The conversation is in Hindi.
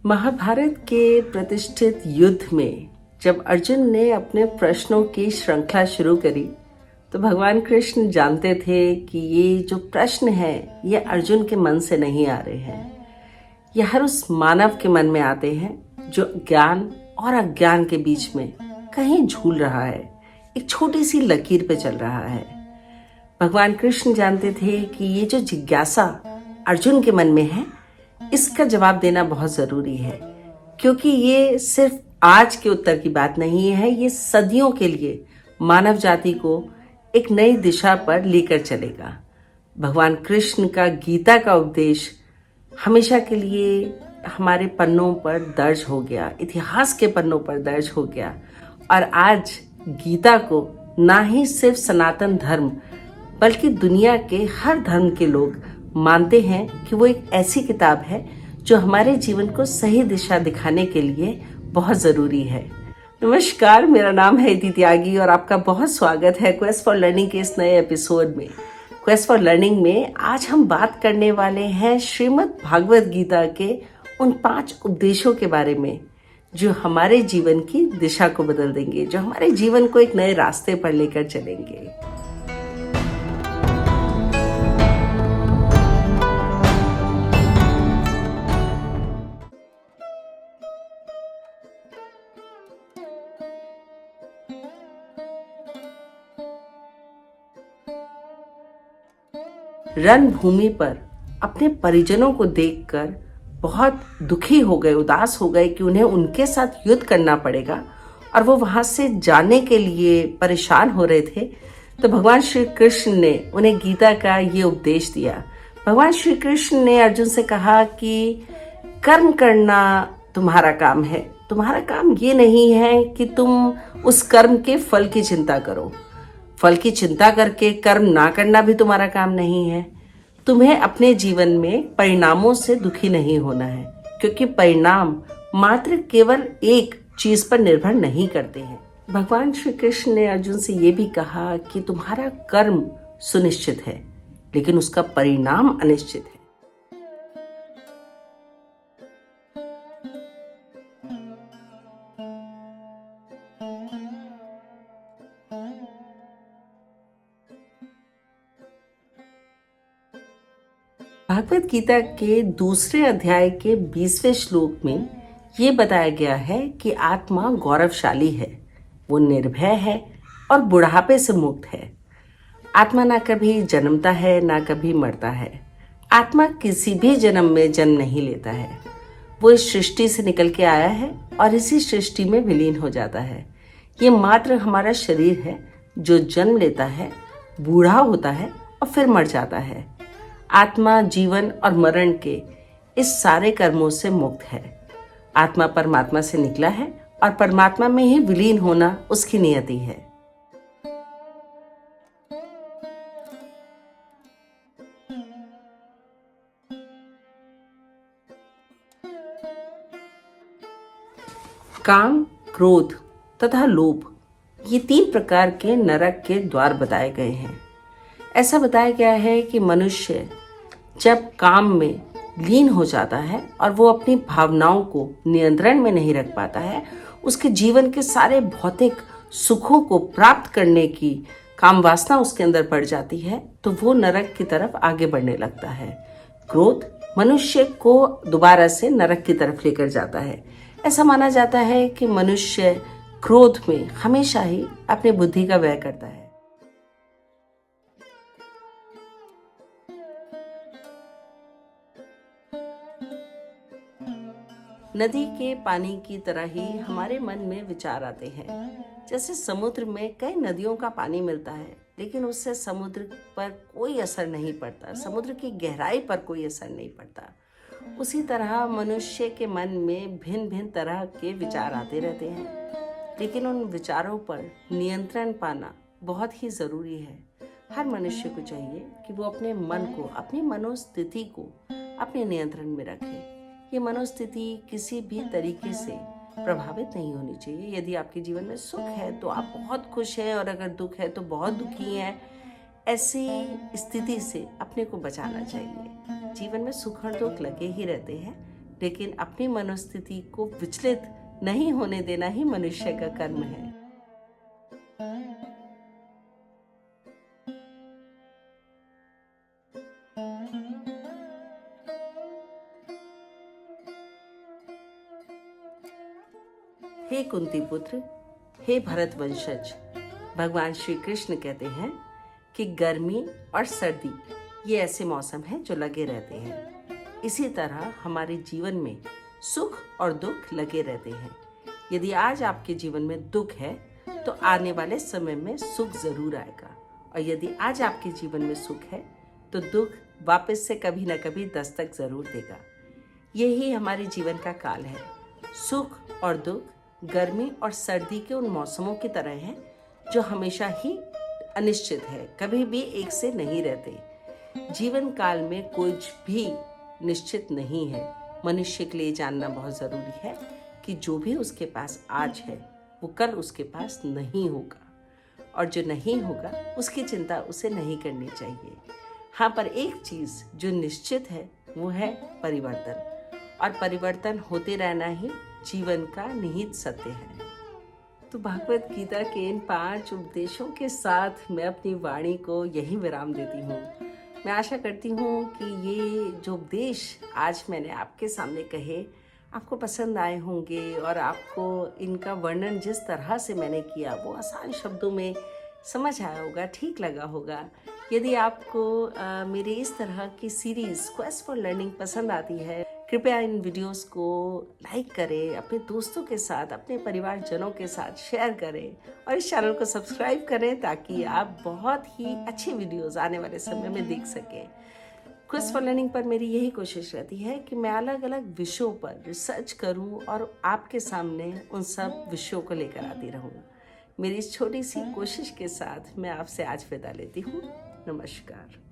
महाभारत के प्रतिष्ठित युद्ध में जब अर्जुन ने अपने प्रश्नों की श्रृंखला शुरू करी तो भगवान कृष्ण जानते थे कि ये जो प्रश्न है ये अर्जुन के मन से नहीं आ रहे हैं। ये हर उस मानव के मन में आते हैं जो ज्ञान और अज्ञान के बीच में कहीं झूल रहा है, एक छोटी सी लकीर पे चल रहा है। भगवान कृष्ण जानते थे कि ये जो जिज्ञासा अर्जुन के मन में है इसका जवाब देना बहुत जरूरी है, क्योंकि ये सिर्फ आज के उत्तर की बात नहीं है, ये सदियों के लिए मानव जाति को एक नई दिशा पर लेकर चलेगा। भगवान कृष्ण का गीता का उपदेश हमेशा के लिए हमारे पन्नों पर दर्ज हो गया, इतिहास के पन्नों पर दर्ज हो गया। और आज गीता को ना ही सिर्फ सनातन धर्म बल्कि दुनिया के हर धर्म के लोग मानते हैं कि वो एक ऐसी किताब है जो हमारे जीवन को सही दिशा दिखाने के लिए बहुत ज़रूरी है। नमस्कार, मेरा नाम है इति त्यागी और आपका बहुत स्वागत है क्वेस्ट फॉर लर्निंग के इस नए एपिसोड में। क्वेस्ट फॉर लर्निंग में आज हम बात करने वाले हैं श्रीमद् भागवत गीता के उन 5 उपदेशों के बारे में जो हमारे जीवन की दिशा को बदल देंगे, जो हमारे जीवन को एक नए रास्ते पर लेकर चलेंगे। रणभूमि पर अपने परिजनों को देखकर बहुत दुखी हो गए, उदास हो गए कि उन्हें उनके साथ युद्ध करना पड़ेगा और वो वहां से जाने के लिए परेशान हो रहे थे। तो भगवान श्री कृष्ण ने उन्हें गीता का ये उपदेश दिया। भगवान श्री कृष्ण ने अर्जुन से कहा कि कर्म करना तुम्हारा काम है, तुम्हारा काम ये नहीं है कि तुम उस कर्म के फल की चिंता करो। फल की चिंता करके कर्म ना करना भी तुम्हारा काम नहीं है। तुम्हें अपने जीवन में परिणामों से दुखी नहीं होना है, क्योंकि परिणाम मात्र केवल एक चीज पर निर्भर नहीं करते हैं। भगवान श्री कृष्ण ने अर्जुन से ये भी कहा कि तुम्हारा कर्म सुनिश्चित है लेकिन उसका परिणाम अनिश्चित है। भागवत गीता के दूसरे अध्याय के 20वें श्लोक में ये बताया गया है कि आत्मा गौरवशाली है, वो निर्भय है और बुढ़ापे से मुक्त है। आत्मा ना कभी जन्मता है ना कभी मरता है। आत्मा किसी भी जन्म में जन्म नहीं लेता है। वो इस सृष्टि से निकल के आया है और इसी सृष्टि में विलीन हो जाता है। ये मात्र हमारा शरीर है जो जन्म लेता है, बूढ़ा होता है और फिर मर जाता है। आत्मा जीवन और मरण के इस सारे कर्मों से मुक्त है। आत्मा परमात्मा से निकला है और परमात्मा में ही विलीन होना उसकी नियति है। काम, क्रोध तथा लोभ ये 3 प्रकार के नरक के द्वार बताए गए हैं। ऐसा बताया गया है कि मनुष्य जब काम में लीन हो जाता है और वो अपनी भावनाओं को नियंत्रण में नहीं रख पाता है, उसके जीवन के सारे भौतिक सुखों को प्राप्त करने की काम वासना उसके अंदर बढ़ जाती है, तो वो नरक की तरफ आगे बढ़ने लगता है। क्रोध मनुष्य को दोबारा से नरक की तरफ लेकर जाता है। ऐसा माना जाता है कि मनुष्य क्रोध में हमेशा ही अपनी बुद्धि का व्यय करता है। नदी के पानी की तरह ही हमारे मन में विचार आते हैं। जैसे समुद्र में कई नदियों का पानी मिलता है लेकिन उससे समुद्र पर कोई असर नहीं पड़ता, समुद्र की गहराई पर कोई असर नहीं पड़ता। उसी तरह मनुष्य के मन में भिन्न भिन्न तरह के विचार आते रहते हैं, लेकिन उन विचारों पर नियंत्रण पाना बहुत ही ज़रूरी है। हर मनुष्य को चाहिए कि वो अपने मन को, अपनी मनोस्थिति को अपने नियंत्रण में रखे। ये मनोस्थिति किसी भी तरीके से प्रभावित नहीं होनी चाहिए। यदि आपके जीवन में सुख है तो आप बहुत खुश हैं और अगर दुख है तो बहुत दुखी हैं। ऐसी स्थिति से अपने को बचाना चाहिए। जीवन में सुख और दुख लगे ही रहते हैं, लेकिन अपनी मनोस्थिति को विचलित नहीं होने देना ही मनुष्य का कर्म है। हे कुंती पुत्र, हे भरत वंशज, भगवान श्री कृष्ण कहते हैं कि गर्मी और सर्दी ये ऐसे मौसम हैं जो लगे रहते हैं। इसी तरह हमारे जीवन में सुख और दुख लगे रहते हैं। यदि आज आपके जीवन में दुख है तो आने वाले समय में सुख जरूर आएगा, और यदि आज आपके जीवन में सुख है तो दुख वापस से कभी ना कभी दस्तक जरूर देगा। यही हमारे जीवन का काल है। सुख और दुख गर्मी और सर्दी के उन मौसमों की तरह हैं जो हमेशा ही अनिश्चित है, कभी भी एक से नहीं रहते। जीवन काल में कुछ भी निश्चित नहीं है। मनुष्य के लिए जानना बहुत जरूरी है कि जो भी उसके पास आज है वो कल उसके पास नहीं होगा, और जो नहीं होगा उसकी चिंता उसे नहीं करनी चाहिए। हाँ, पर एक चीज जो निश्चित है वो है परिवर्तन, और परिवर्तन होते रहना ही जीवन का निहित सत्य है। तो भगवत गीता के इन 5 उपदेशों के साथ मैं अपनी वाणी को यही विराम देती हूँ। मैं आशा करती हूँ कि ये जो उपदेश आज मैंने आपके सामने कहे आपको पसंद आए होंगे, और आपको इनका वर्णन जिस तरह से मैंने किया वो आसान शब्दों में समझ आया होगा, ठीक लगा होगा। यदि आपको मेरे इस तरह की सीरीज क्वेस्ट फॉर लर्निंग पसंद आती है, कृपया इन वीडियोस को लाइक करें, अपने दोस्तों के साथ, अपने परिवारजनों के साथ शेयर करें, और इस चैनल को सब्सक्राइब करें ताकि आप बहुत ही अच्छी वीडियोस आने वाले समय में देख सकें। क्वेस्ट फॉर लर्निंग पर मेरी यही कोशिश रहती है कि मैं अलग अलग विषयों पर रिसर्च करूं और आपके सामने उन सब विषयों को लेकर आती रहूं। मेरी इस छोटी सी कोशिश के साथ मैं आपसे आज विदा लेती हूँ। नमस्कार।